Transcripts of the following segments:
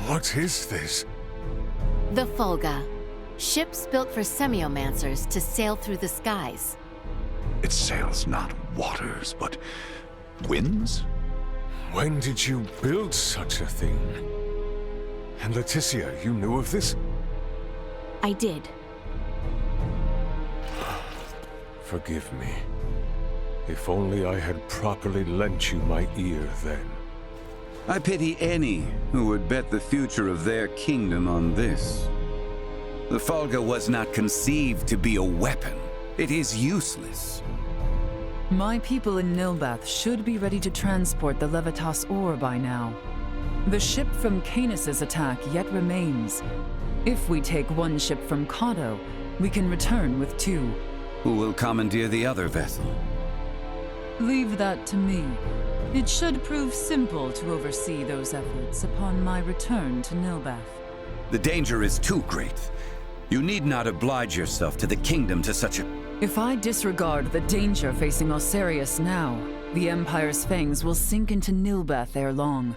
What is this? The Fulga. Ships built for semiomancers to sail through the skies. It sails not waters, but winds? When did you build such a thing? And Leticia, you knew of this? I did. Forgive me. If only I had properly lent you my ear then. I pity any who would bet the future of their kingdom on this. The Fulga was not conceived to be a weapon. It is useless. My people in Nilbath should be ready to transport the Levitas ore by now. The ship from Canis' attack yet remains. If we take one ship from Cado, we can return with 2. Who will commandeer the other vessel? Leave that to me. It should prove simple to oversee those efforts upon my return to Nilbath. The danger is too great. You need not oblige yourself to the kingdom to such a... If I disregard the danger facing Osarius now, the Empire's fangs will sink into Nilbath ere long.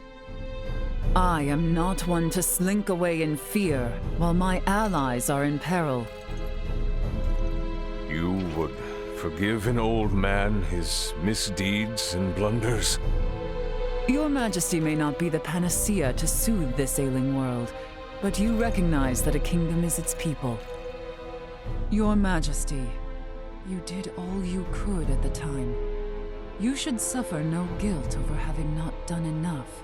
I am not one to slink away in fear while my allies are in peril. You would forgive an old man his misdeeds and blunders? Your Majesty may not be the panacea to soothe this ailing world, but you recognize that a kingdom is its people. Your Majesty, you did all you could at the time. You should suffer no guilt over having not done enough.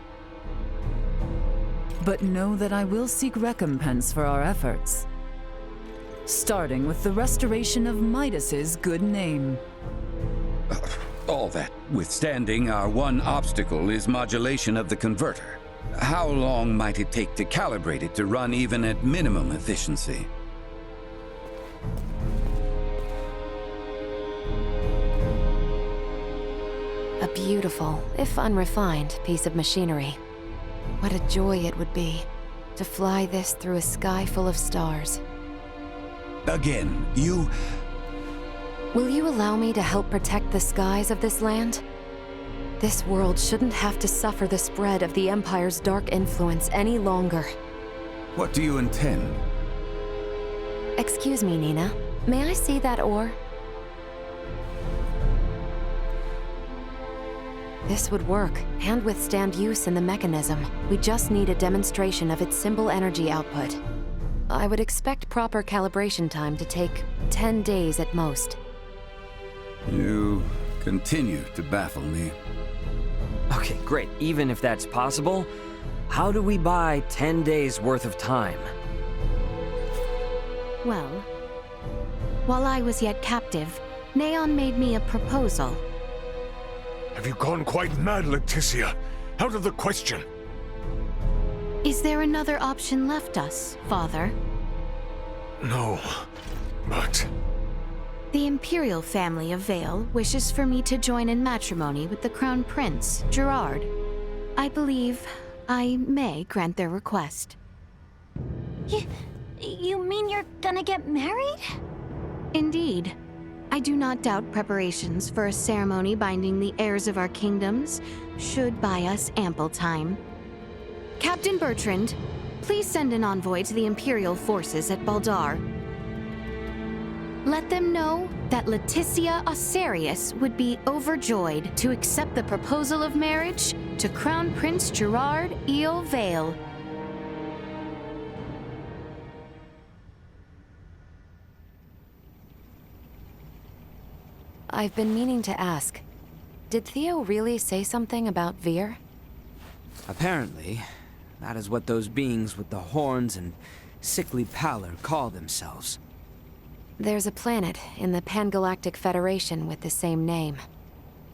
But know that I will seek recompense for our efforts. Starting with the restoration of Midas's good name. All that withstanding, our one obstacle is modulation of the converter. How long might it take to calibrate it to run even at minimum efficiency? A beautiful, if unrefined, piece of machinery. What a joy it would be to fly this through a sky full of stars. Again, you... Will you allow me to help protect the skies of this land? This world shouldn't have to suffer the spread of the Empire's dark influence any longer. What do you intend? Excuse me, Nina. May I see that ore? This would work, and withstand use in the mechanism. We just need a demonstration of its simple energy output. I would expect proper calibration time to take 10 days at most. You continue to baffle me. Okay, great. Even if that's possible, how do we buy 10 days worth of time? Well, while I was yet captive, Neon made me a proposal. Have you gone quite mad, Leticia? Out of the question. Is there another option left us, Father? No, but... The Imperial family of Vale wishes for me to join in matrimony with the Crown Prince, Gerard. I believe I may grant their request. You mean you're gonna get married? Indeed. I do not doubt preparations for a ceremony binding the heirs of our kingdoms should buy us ample time. Captain Bertrand, please send an envoy to the Imperial forces at Baldar. Let them know that Leticia Osarius would be overjoyed to accept the proposal of marriage to Crown Prince Gerard Eel Vale. I've been meaning to ask, did Theo really say something about Vir? Apparently, that is what those beings with the horns and sickly pallor call themselves. There's a planet in the Pangalactic Federation with the same name.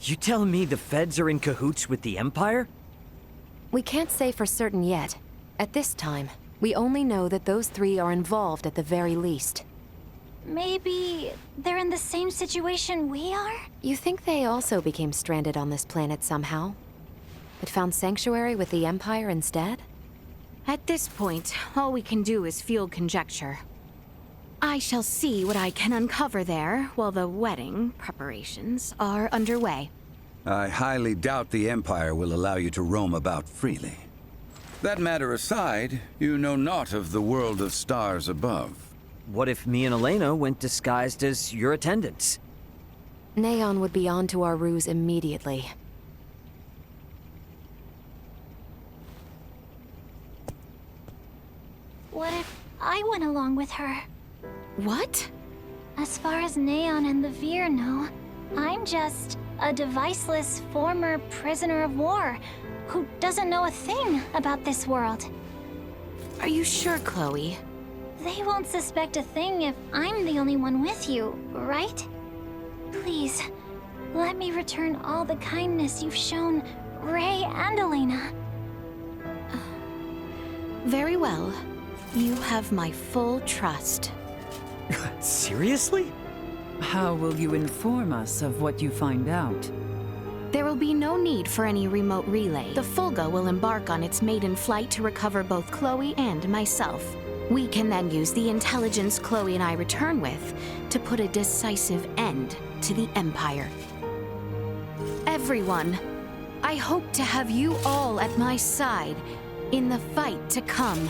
You telling me the Feds are in cahoots with the Empire? We can't say for certain yet. At this time, we only know that those 3 are involved at the very least. Maybe they're in the same situation we are? You think they also became stranded on this planet somehow? But found sanctuary with the Empire instead? At this point, all we can do is field conjecture. I shall see what I can uncover there while the wedding preparations are underway. I highly doubt the Empire will allow you to roam about freely. That matter aside, you know naught of the world of stars above. What if me and Elena went disguised as your attendants? Neon would be onto our ruse immediately. What if I went along with her? What? As far as Neon and the Veer know, I'm just a deviceless former prisoner of war who doesn't know a thing about this world. Are you sure, Chloe? They won't suspect a thing if I'm the only one with you, right? Please, let me return all the kindness you've shown Ray and Elena. Very well. You have my full trust. Seriously? How will you inform us of what you find out? There will be no need for any remote relay. The Fulga will embark on its maiden flight to recover both Chloe and myself. We can then use the intelligence Chloe and I return with to put a decisive end to the Empire. Everyone, I hope to have you all at my side in the fight to come.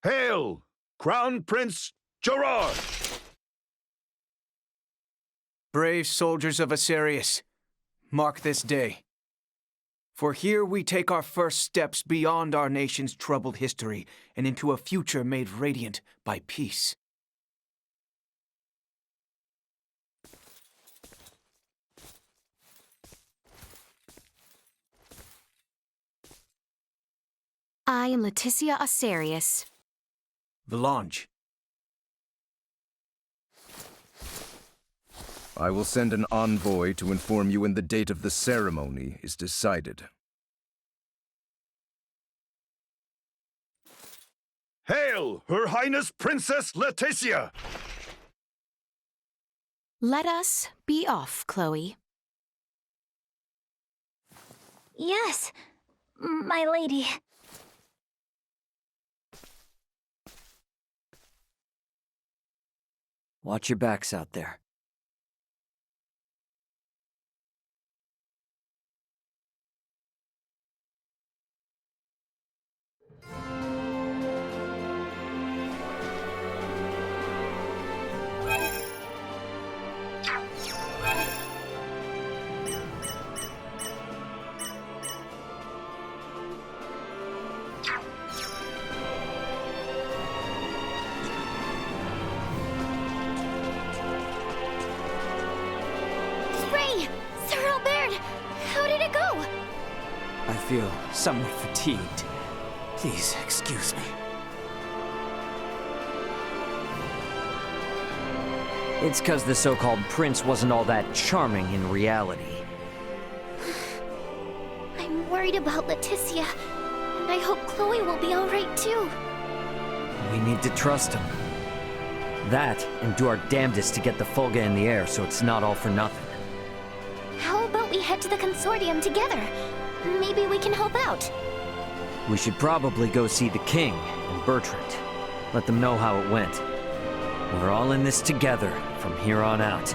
Hail, Crown Prince Gerard! Brave soldiers of Asarius, mark this day. For here we take our first steps beyond our nation's troubled history and into a future made radiant by peace. I am Leticia Asarius. Valange. I will send an envoy to inform you when the date of the ceremony is decided. Hail, Her Highness Princess Leticia! Let us be off, Chloe. Yes, my lady. Watch your backs out there. Ray! Sir Albert! How did it go? I feel somewhat fatigued. Please excuse me. It's 'cause the so-called prince wasn't all that charming in reality. I'm worried about Leticia, and I hope Chloe will be alright too. We need to trust him. That, and do our damnedest to get the Fulga in the air so it's not all for nothing. How about we head to the consortium together? Maybe we can help out. We should probably go see the king and Bertrand. Let them know how it went. We're all in this together from here on out.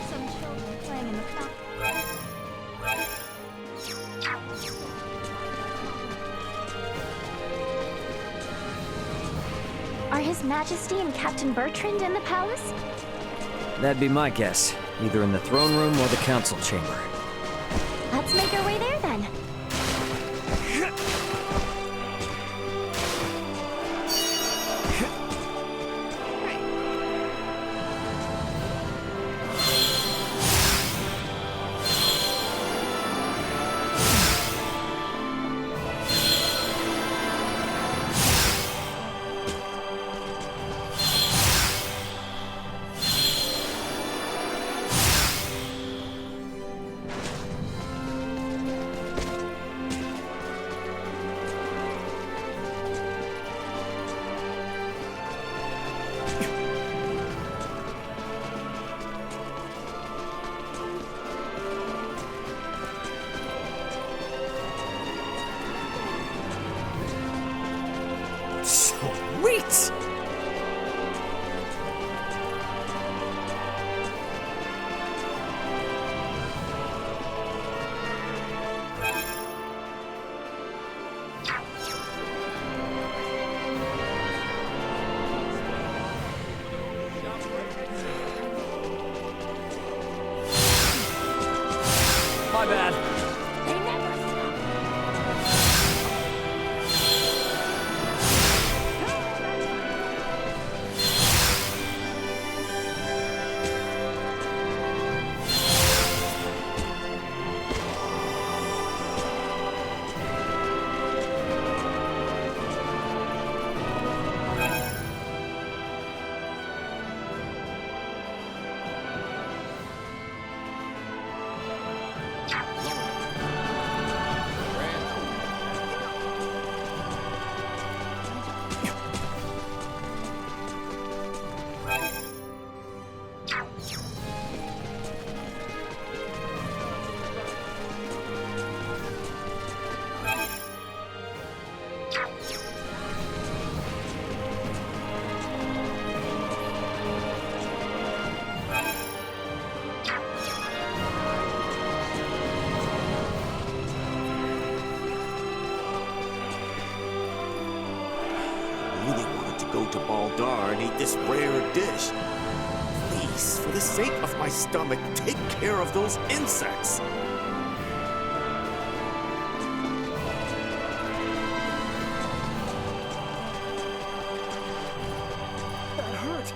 Some children playing in the fountain. Are His Majesty and Captain Bertrand in the palace? That'd be my guess. Either in the throne room or the council chamber. Let's make our way there then. My bad. They never stop. Really wanted to go to Baldar and eat this rare dish. Please, for the sake of my stomach, take care of those insects. That hurt.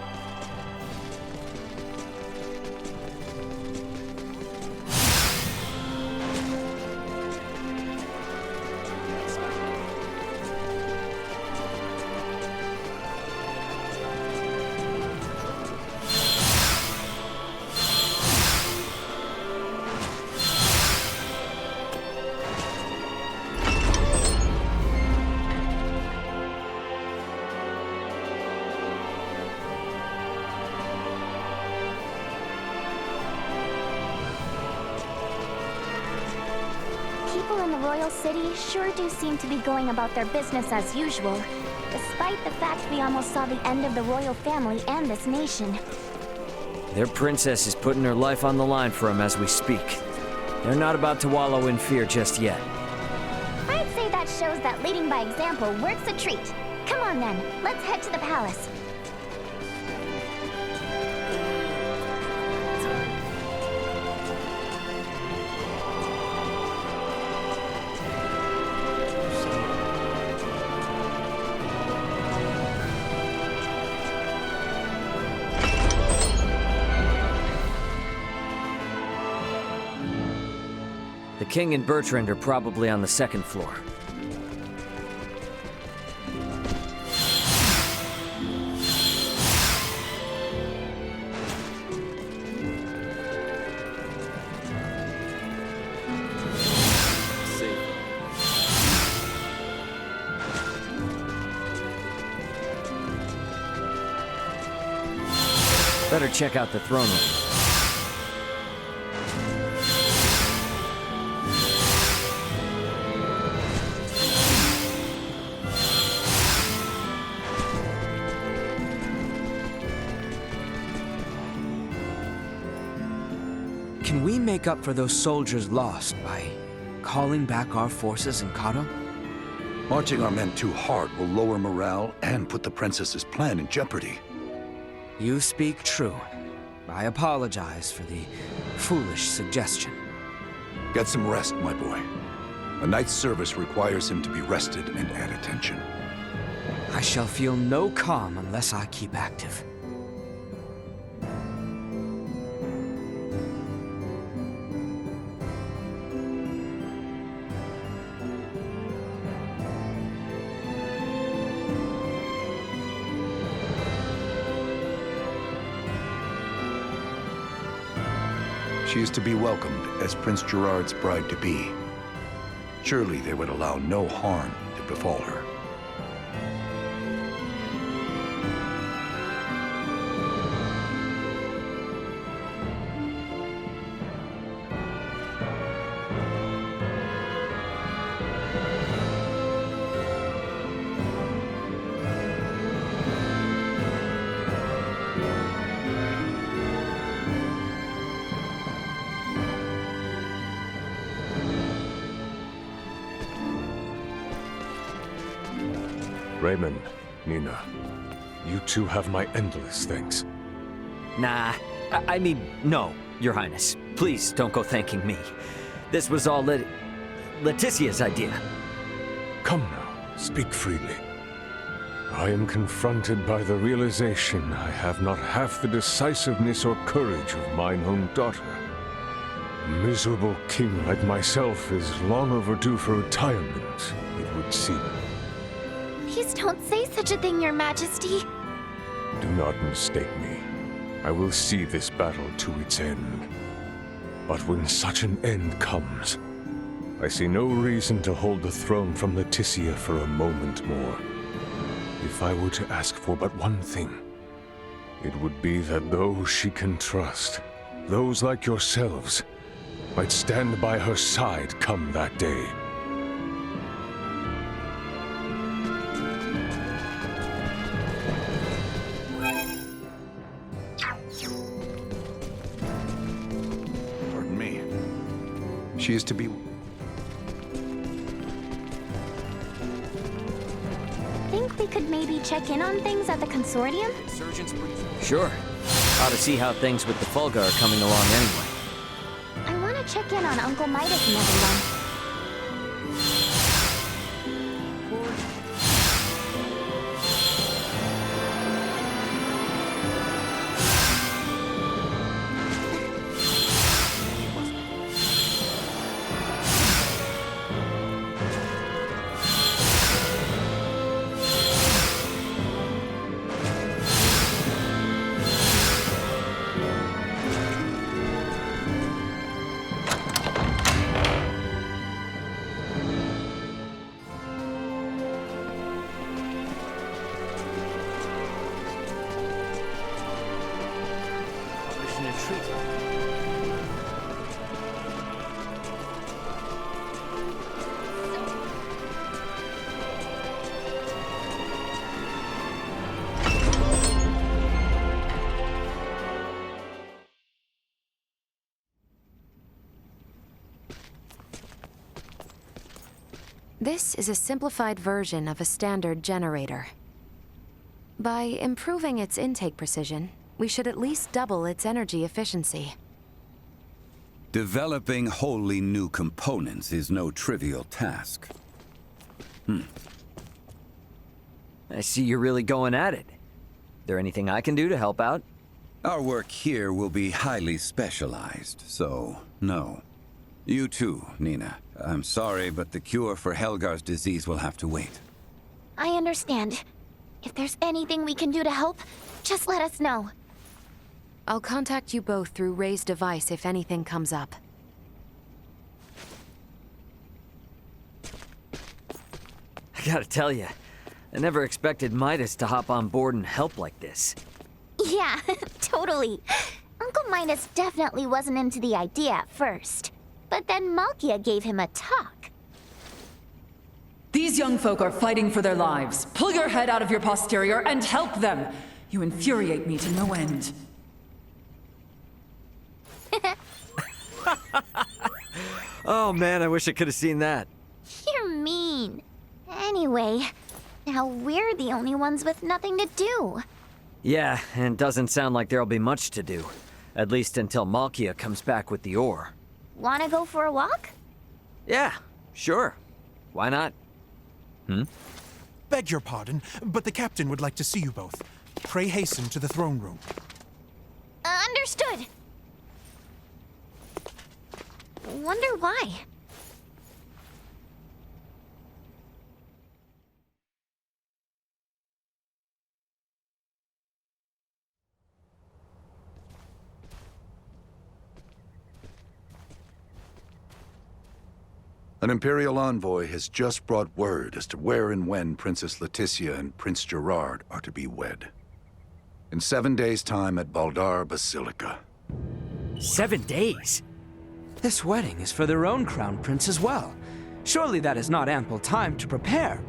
People in the Royal City sure do seem to be going about their business as usual, despite the fact we almost saw the end of the royal family and this nation. Their princess is putting her life on the line for them as we speak. They're not about to wallow in fear just yet. I'd say that shows that leading by example works a treat. Come on then, let's head to the palace. The king and Bertrand are probably on the second floor. Better check out the throne room. Can we make up for those soldiers lost by calling back our forces in Kato? Marching our men too hard will lower morale and put the princess's plan in jeopardy. You speak true. I apologize for the foolish suggestion. Get some rest, my boy. A night's service requires him to be rested and at attention. I shall feel no calm unless I keep active. She is to be welcomed as Prince Gerard's bride-to-be. Surely they would allow no harm to befall her. Raymond, Nina, you two have my endless thanks. Nah, I mean, no, Your Highness. Please don't go thanking me. this was all Leticia's idea. Come now, speak freely. I am confronted by the realization I have not half the decisiveness or courage of mine own daughter. A miserable king like myself is long overdue for retirement, it would seem. Please don't say such a thing, Your Majesty. Do not mistake me. I will see this battle to its end. But when such an end comes, I see no reason to hold the throne from Leticia for a moment more. If I were to ask for but one thing, it would be that those she can trust, those like yourselves, might stand by her side come that day. Pardon me. She is to be... Think we could maybe check in on things at the consortium? Sure. Ought to see how things with the Fulga are coming along anyway. I want to check in on Uncle Midas and everyone. This is a simplified version of a standard generator. By improving its intake precision, we should at least double its energy efficiency. Developing wholly new components is no trivial task. I see you're really going at it. There anything I can do to help out? Our work here will be highly specialized, so no. You too, Nina. I'm sorry, but the cure for Helgar's disease will have to wait. I understand. If there's anything we can do to help, just let us know. I'll contact you both through Ray's device if anything comes up. I gotta tell you, I never expected Midas to hop on board and help like this. Yeah, totally. Uncle Midas definitely wasn't into the idea at first. But then Malkia gave him a talk. These young folk are fighting for their lives. Pull your head out of your posterior and help them! You infuriate me to no end. Oh man, I wish I could have seen that. You're mean. Anyway, now we're the only ones with nothing to do. Yeah, and it doesn't sound like there'll be much to do. At least until Malkia comes back with the ore. Wanna go for a walk? Yeah, sure. Why not? Beg your pardon, but the captain would like to see you both. Pray hasten to the throne room. Understood. Wonder why. An Imperial envoy has just brought word as to where and when Princess Leticia and Prince Gerard are to be wed. In 7 days' time at Baldar Basilica. 7 days? This wedding is for their own crown prince as well. Surely that is not ample time to prepare.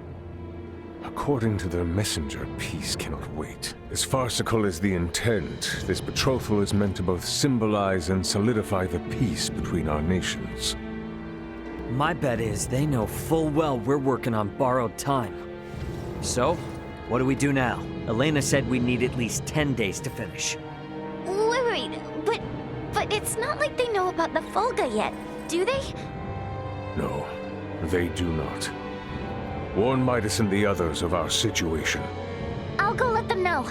According to their messenger, peace cannot wait. As farcical as the intent, this betrothal is meant to both symbolize and solidify the peace between our nations. My bet is they know full well we're working on borrowed time. So, what do we do now? Elena said we need at least 10 days to finish. Wait, but it's not like they know about the Fulga yet. Do they? No, they do not. Warn Midas and the others of our situation. I'll go let them know.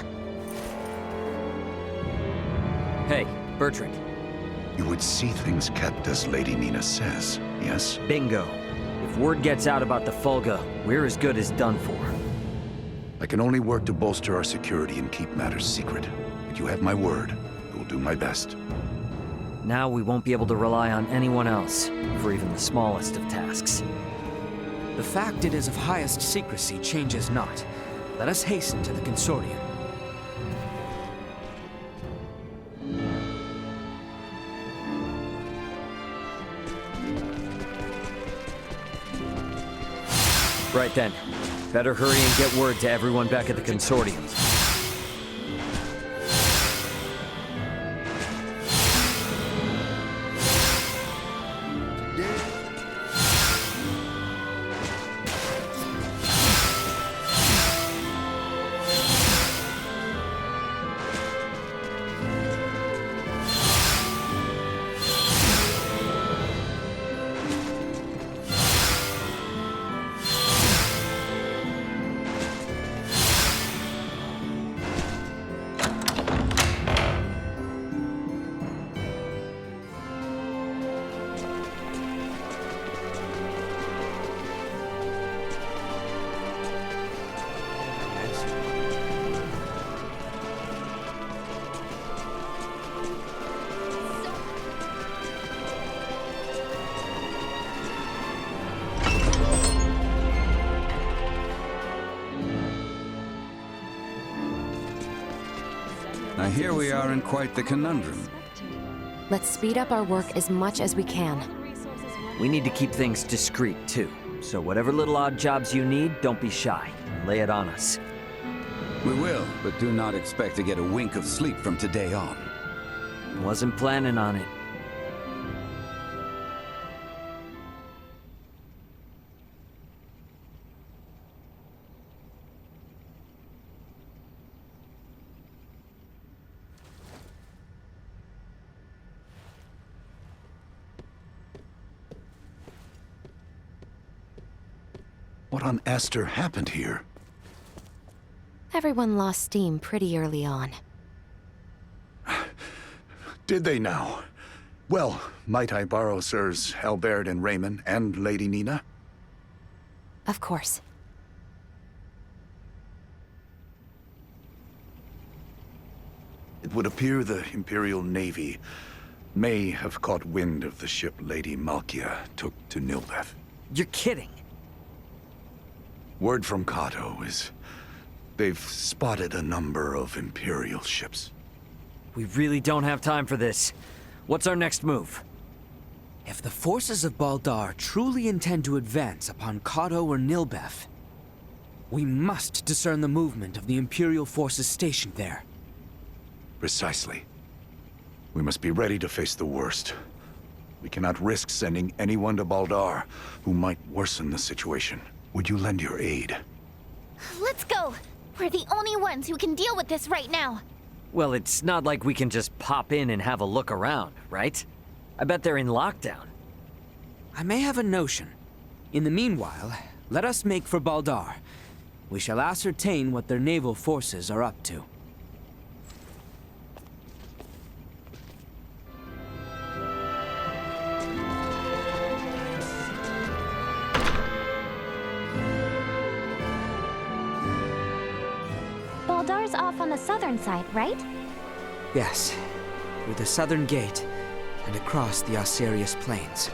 Hey, Bertrand. You would see things kept as Lady Nina says, yes? Bingo. If word gets out about the Fulga, we're as good as done for. I can only work to bolster our security and keep matters secret. But you have my word. I will do my best. Now we won't be able to rely on anyone else, for even the smallest of tasks. The fact it is of highest secrecy changes not. Let us hasten to the Consortium. Right then. Better hurry and get word to everyone back at the Consortium. Now here we are in quite the conundrum. Let's speed up our work as much as we can. We need to keep things discreet, too. So whatever little odd jobs you need, don't be shy. Lay it on us. We will, but do not expect to get a wink of sleep from today on. Wasn't planning on it. What on Aster happened here? Everyone lost steam pretty early on. Did they now? Well, might I borrow Sirs Albert and Raymond and Lady Nina? Of course. It would appear the Imperial Navy may have caught wind of the ship Lady Malkia took to Nilbeth. You're kidding! Word from Kato is they've spotted a number of Imperial ships. We really don't have time for this. What's our next move? If the forces of Baldar truly intend to advance upon Kato or Nilbeth, we must discern the movement of the Imperial forces stationed there. Precisely. We must be ready to face the worst. We cannot risk sending anyone to Baldar who might worsen the situation. Would you lend your aid? Let's go! We're the only ones who can deal with this right now. Well, it's not like we can just pop in and have a look around, right? I bet they're in lockdown. I may have a notion. In the meanwhile, let us make for Baldar. We shall ascertain what their naval forces are up to. Baldar's off on the southern side, right? Yes, through the southern gate and across the Osirius Plains.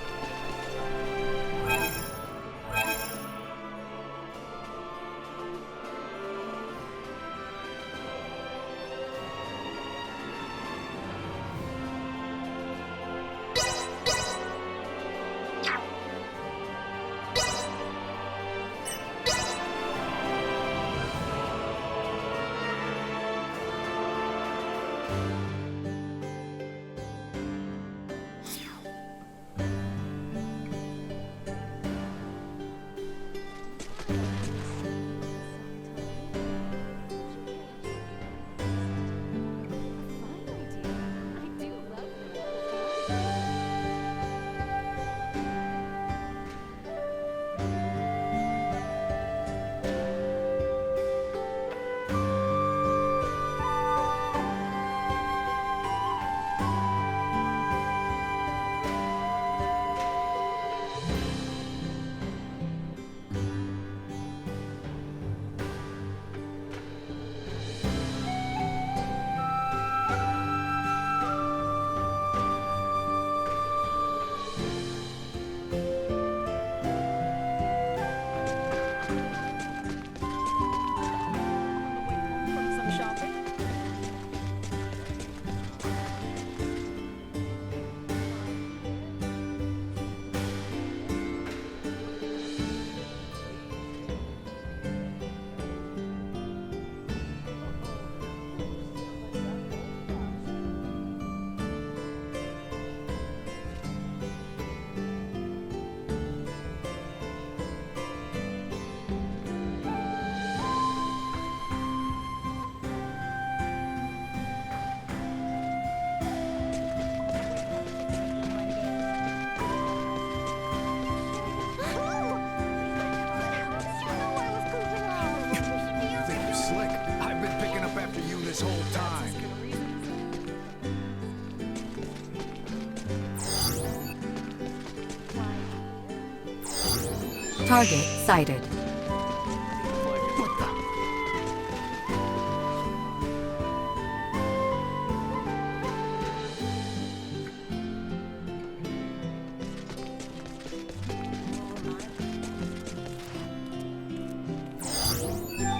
Target sighted.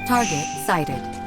Target sighted.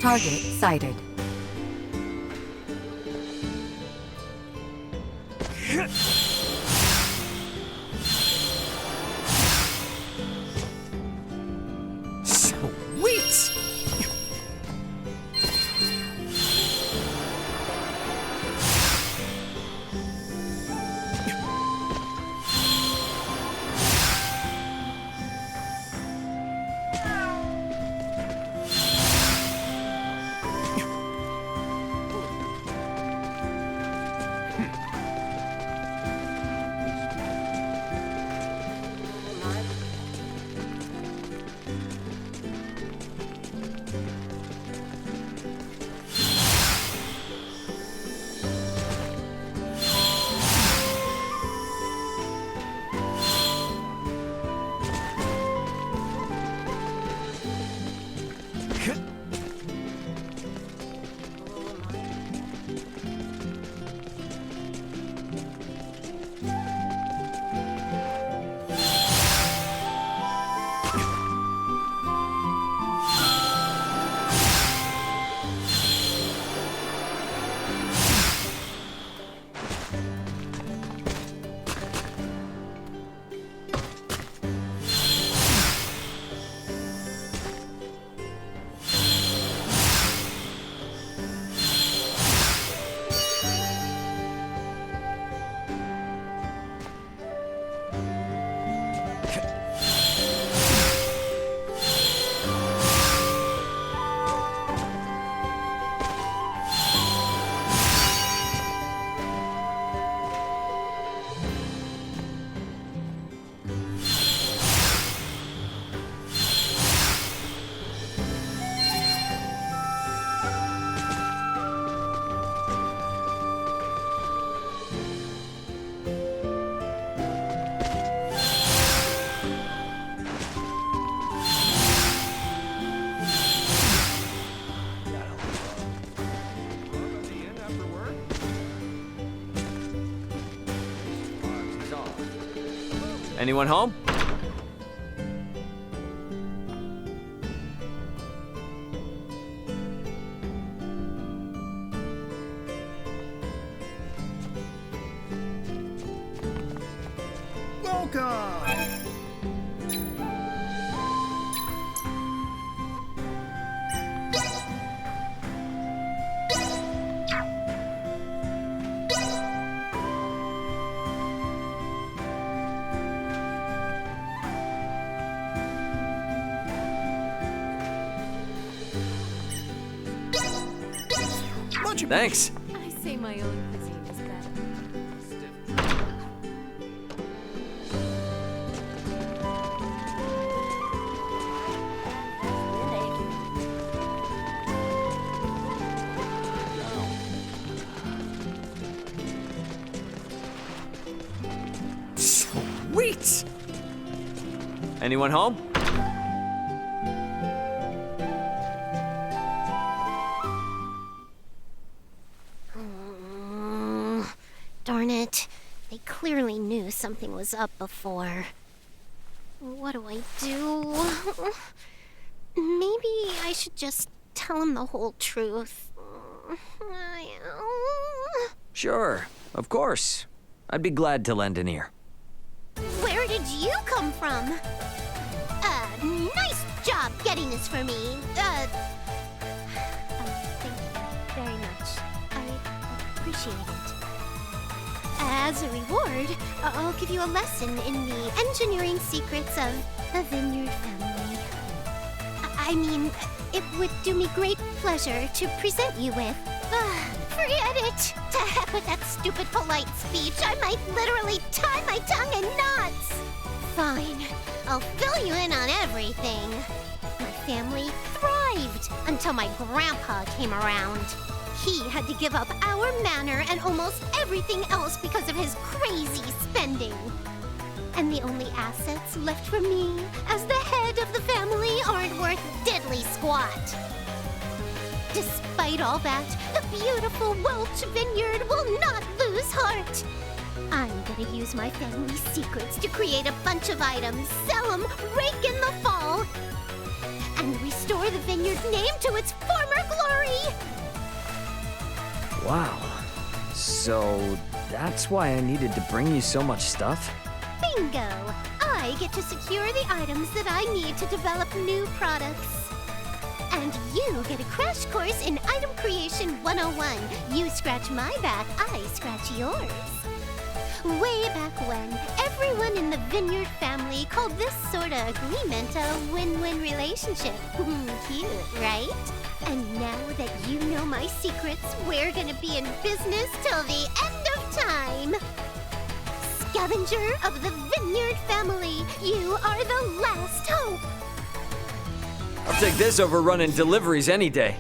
Target sighted. Sweet! Anyone home? Thanks. I say my own cuisine is better. Sweet! Anyone home? Darn it. They clearly knew something was up before. What do I do? Maybe I should just tell him the whole truth. Sure, of course. I'd be glad to lend an ear. Where did you come from? Nice job getting this for me. Thank you very much. I appreciate it. As a reward, I'll give you a lesson in the engineering secrets of the Vineyard family. I mean, it would do me great pleasure to present you with. Forget it! To heck with that stupid polite speech. I might literally tie my tongue in knots! Fine. I'll fill you in on everything. My family thrived until my grandpa came around. He had to give up our manor and almost everything else because of his crazy spending. And the only assets left for me as the head of the family aren't worth diddly squat. Despite all that, the beautiful Welch vineyard will not lose heart. I'm gonna use my family's secrets to create a bunch of items, sell them, rake in the fall, and restore the vineyard name to its former glory. Wow. So that's why I needed to bring you so much stuff? Bingo! I get to secure the items that I need to develop new products. And you get a crash course in Item Creation 101. You scratch my back, I scratch yours. Way back when, everyone in the Vineyard family called this sort of agreement a win-win relationship. Cute, right? And now that you know my secrets, we're gonna be in business till the end of time. Scavenger of the Vineyard family, you are the last hope. I'll take this over running deliveries any day.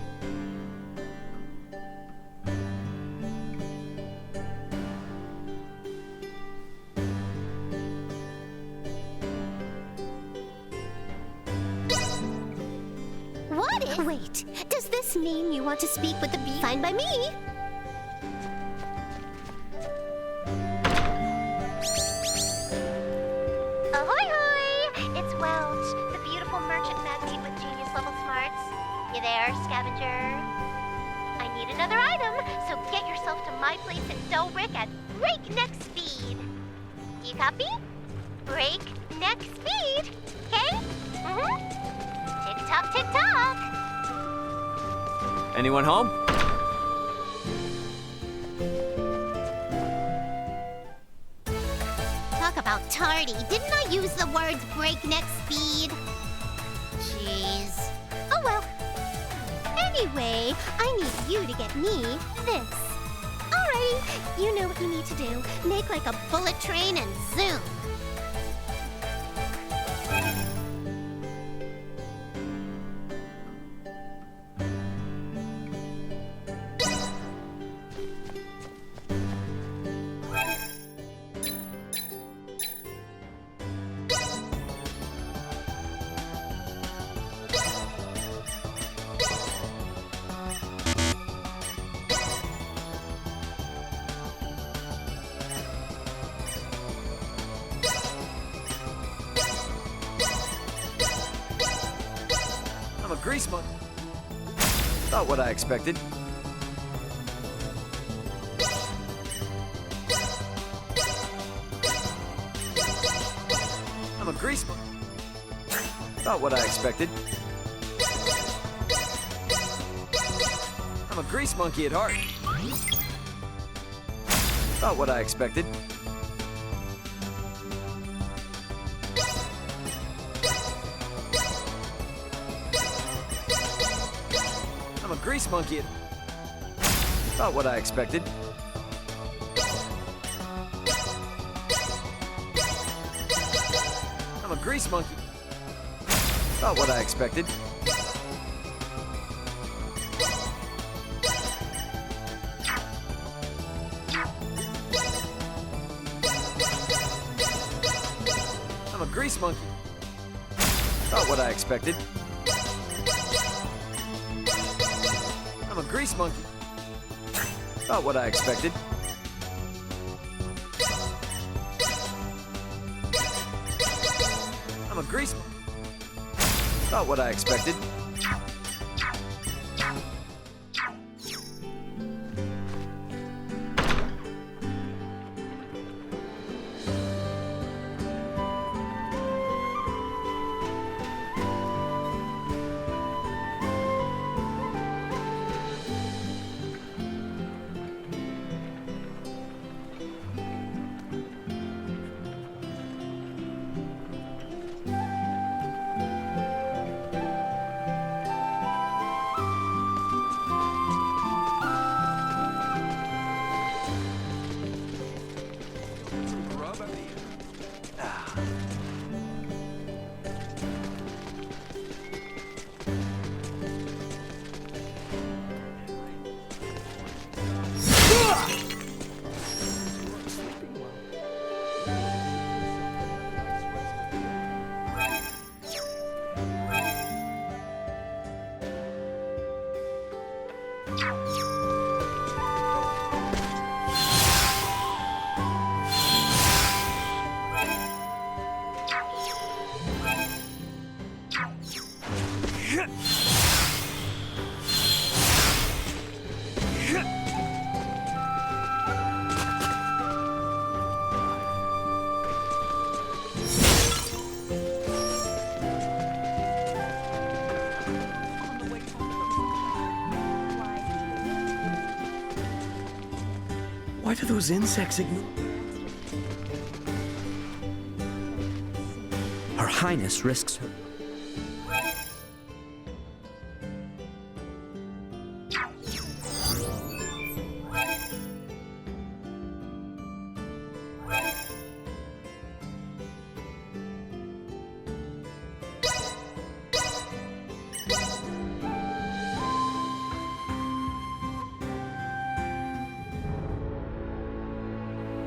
What if... Wait, does this mean you want to speak with the bee? Fine by me. Ahoy hoy! It's Welch, the beautiful merchant magnate with genius level smarts. You there, scavenger? I need another item, so get yourself to my place in Delric at breakneck speed. You copy? Breakneck speed, okay? Tick-tock, tick-tock. Anyone home? Talk about tardy. Didn't I use the words breakneck speed? Jeez. Oh well. Anyway, I need you to get me this. Alrighty, you know what you need to do. Make like a bullet train and zoom. I'm a grease monkey. Not what I expected. I'm a grease monkey. Not what I expected. I'm a grease monkey at heart. Not what I expected. I'm a grease monkey. Not what I expected. I'm a grease monkey. Not what I expected. I'm a grease monkey. Not what I expected. I'm a grease monkey. Not what I expected. I'm a grease... Not what I expected. Why do those insects ignore? Her Highness risks her.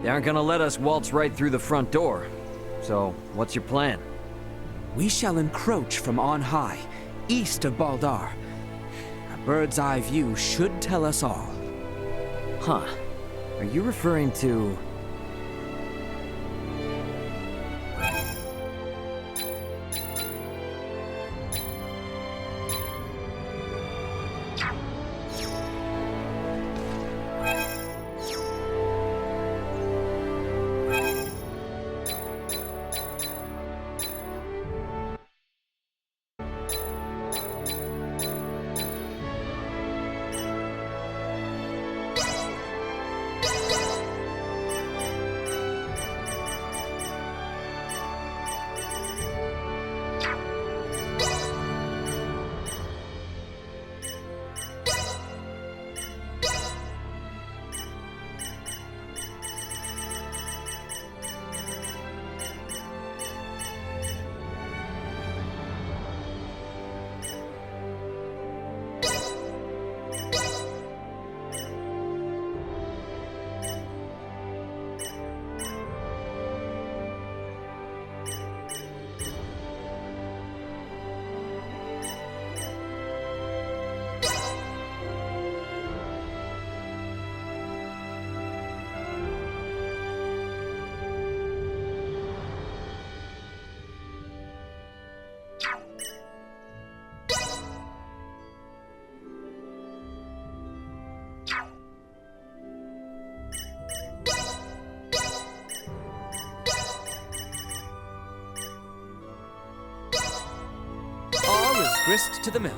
They aren't gonna let us waltz right through the front door. So, what's your plan? We shall encroach from on high, east of Baldar. A bird's eye view should tell us all. Huh. Are you referring to... All is grist to the mill.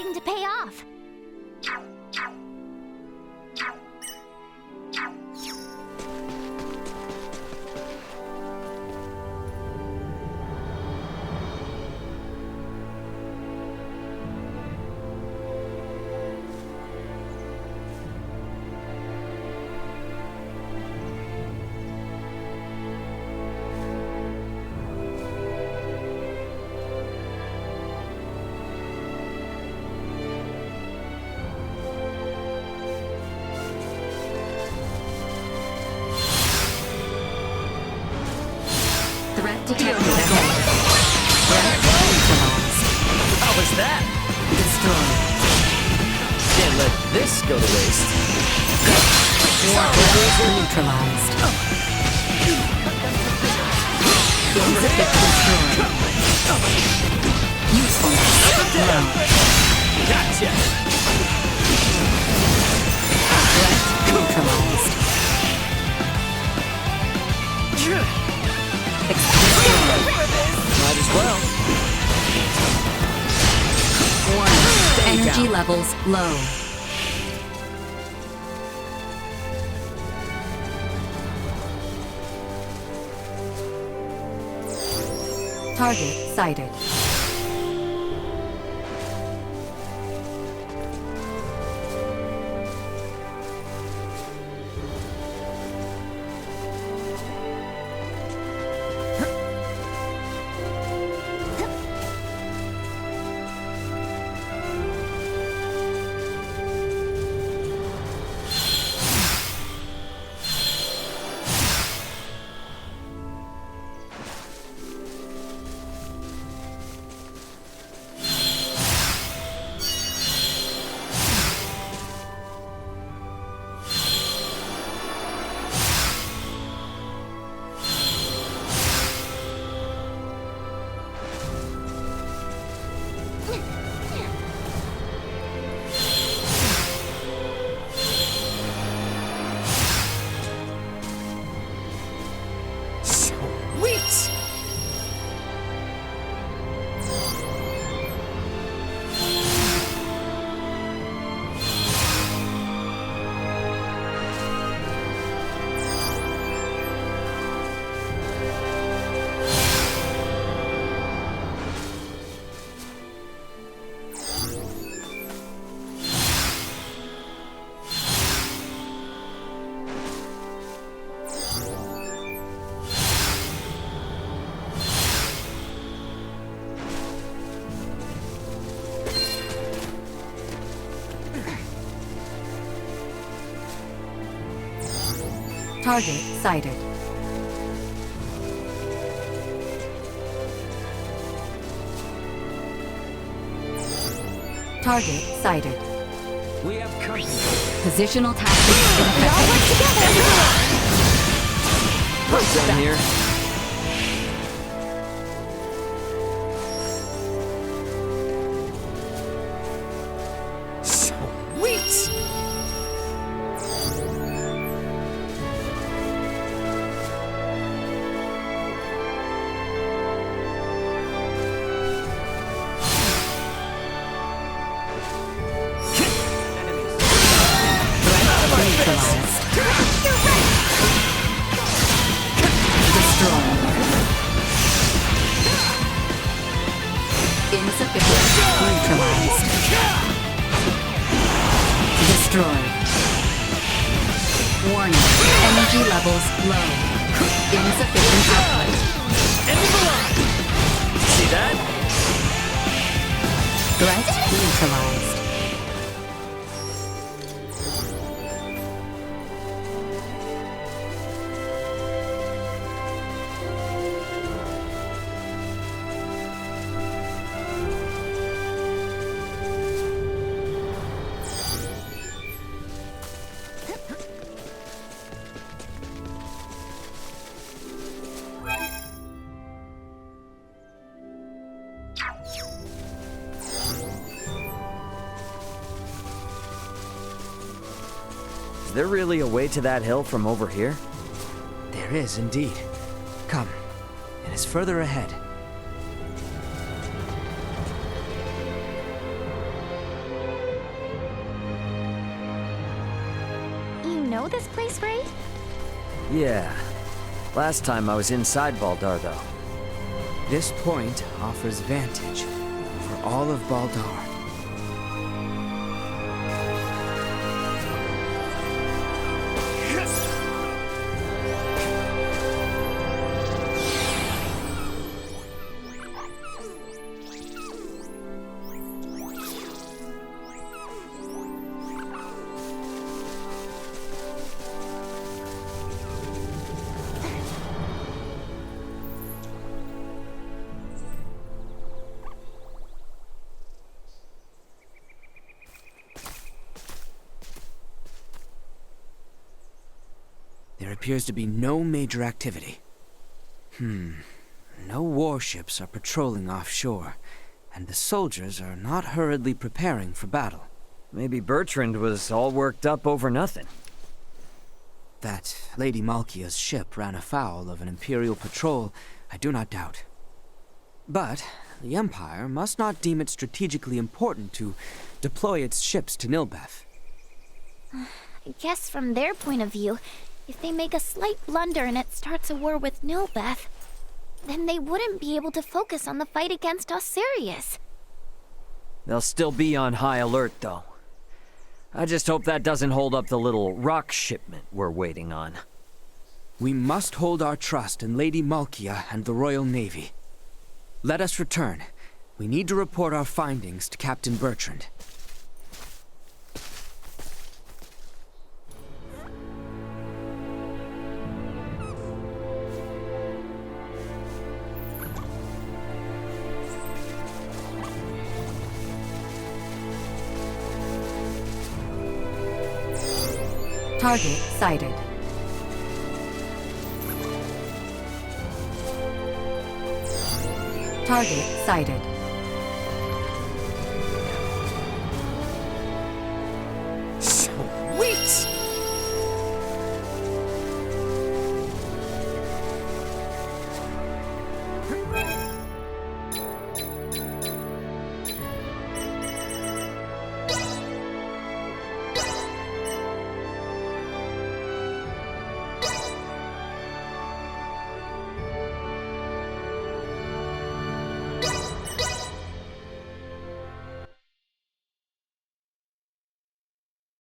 starting to pay off. Threat detected ahead. Threat neutralized. How was that? Destroyed. Can't let this go to waste. Neutralized. Insufficient destroyed. Usefulness low. Gotcha! Threat neutralized. Might as well. Warning. Energy levels low. Target sighted. Target sighted. Target sighted. We have company. Positional tactics ineffective. All work together! What's down here? Sweet! Destroyed. Warning. Energy levels low. Insufficient output. End of the line! See that? Threat neutralized. Is there really a way to that hill from over here? There is indeed. Come, it is further ahead. know this place, Ray? Yeah. Last time I was inside Baldar, though. This point offers vantage over all of Baldar. There appears to be no major activity. No warships are patrolling offshore, and the soldiers are not hurriedly preparing for battle. Maybe Bertrand was all worked up over nothing. That Lady Malkia's ship ran afoul of an Imperial patrol, I do not doubt. But the Empire must not deem it strategically important to deploy its ships to Nilbeth. I guess from their point of view, if they make a slight blunder and it starts a war with Nilbeth, then they wouldn't be able to focus on the fight against Osirius. They'll still be on high alert, though. I just hope that doesn't hold up the little rock shipment we're waiting on. We must hold our trust in Lady Malkia and the Royal Navy. Let us return. We need to report our findings to Captain Bertrand. Target sighted. Target sighted.